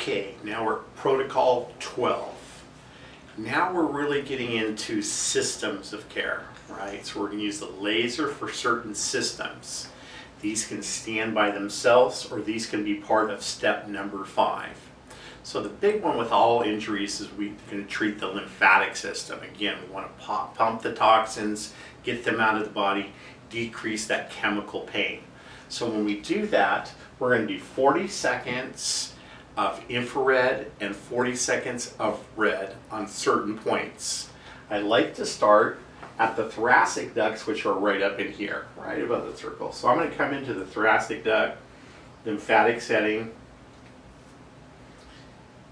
Okay, now we're at protocol 12. Now we're really getting into systems of care, right? So we're going to use the laser for certain systems. These can stand by themselves, or these can be part of step number 5. So the big one with all injuries is we're going to treat the lymphatic system. Again, we want to pump the toxins, get them out of the body, decrease that chemical pain. So when we do that, we're going to do 40 seconds of infrared and 40 seconds of red on certain points. I like to start at the thoracic ducts, which are right up in here, right above the circle. So I'm going to come into the thoracic duct, lymphatic setting,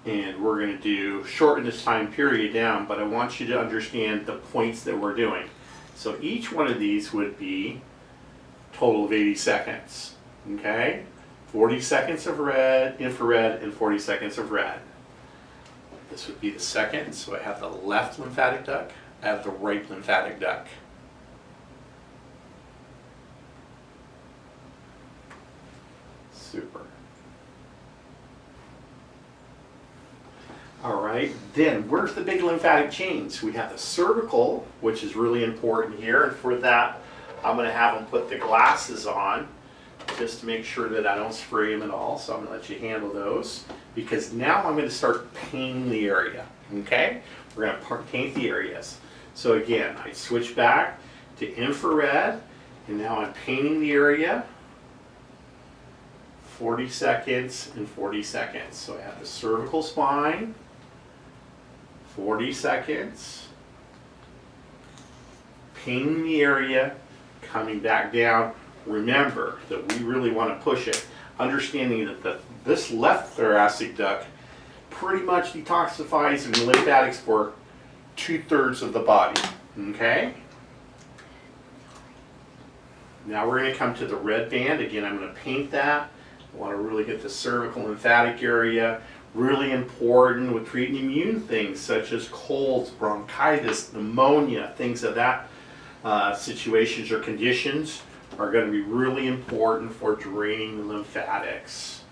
and we're going to shorten this time period down, but I want you to understand the points that we're doing. So each one of these would be a total of 80 seconds, okay? 40 seconds of red, infrared, and 40 seconds of red. This would be the second, so I have the left lymphatic duct, I have the right lymphatic duct. Super. All right, then where's the big lymphatic chains? We have the cervical, which is really important here, and for that, I'm going to have them put the glasses on, just to make sure that I don't spray them at all. So I'm going to let you handle those, because now I'm going to start painting the area. Okay, we're going to paint the areas. So again, I switch back to infrared, and now I'm painting the area. 40 seconds and 40 seconds. So I have the cervical spine, 40 seconds, painting the area, coming back down. Remember that we really want to push it, understanding that this left thoracic duct pretty much detoxifies and lymphatics for 2/3 of the body. Okay? Now we're going to come to the red band. Again, I'm going to paint that. I want to really get the cervical lymphatic area. Really important with treating immune things such as colds, bronchitis, pneumonia, things of that situations or conditions are going to be really important for draining the lymphatics.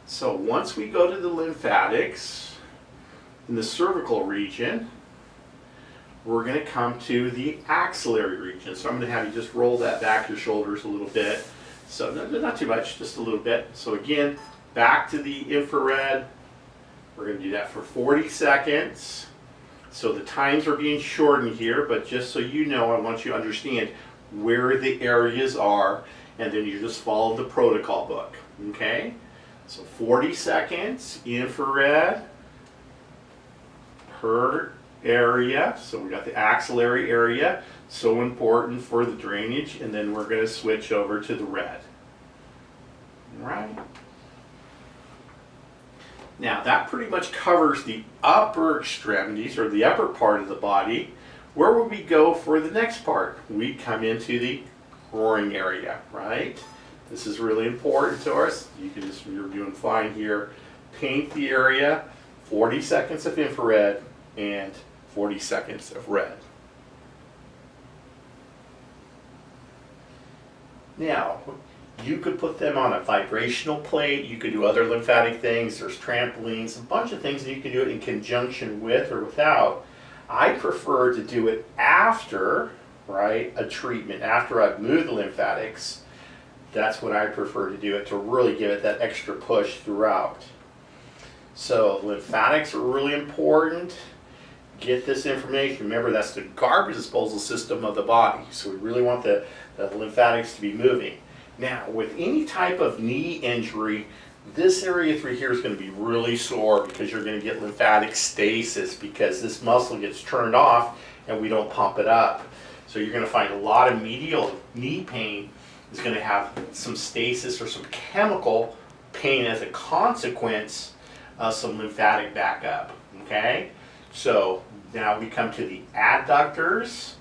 So once we go to the lymphatics in the cervical region, we're going to come to the axillary region. So I'm going to have you just roll that back your shoulders a little bit. So not too much, just a little bit. So again, back to the infrared. We're going to do that for 40 seconds. So the times are being shortened here, but just so you know, I want you to understand where the areas are, and then you just follow the protocol book. Okay? So 40 seconds, infrared per area. So we got the axillary area, so important for the drainage, and then we're going to switch over to the red. All right? Now that pretty much covers the upper extremities, or the upper part of the body. Where would we go for the next part? We come into the groin area, right? This is really important to us. You're doing fine here. Paint the area, 40 seconds of infrared and 40 seconds of red. Now, you could put them on a vibrational plate. You could do other lymphatic things. There's trampolines, a bunch of things that you can do it in conjunction with or without. I prefer to do it after, right, a treatment, after I've moved the lymphatics. That's when I prefer to do it, to really give it that extra push throughout. So lymphatics are really important. Get this information. Remember, that's the garbage disposal system of the body. So we really want the lymphatics to be moving. Now, with any type of knee injury, this area through here is going to be really sore, because you're going to get lymphatic stasis, because this muscle gets turned off and we don't pump it up. So you're going to find a lot of medial knee pain is going to have some stasis or some chemical pain as a consequence of some lymphatic backup. Okay? So now we come to the adductors.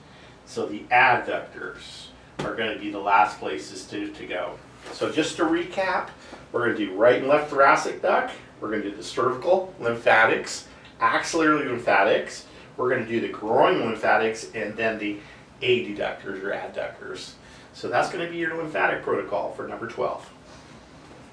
So the adductors are going to be the last places to go. So just to recap, we're going to do right and left thoracic duct. We're going to do the cervical lymphatics, axillary lymphatics. We're going to do the groin lymphatics, and then the adductors or adductors. So that's going to be your lymphatic protocol for number 12.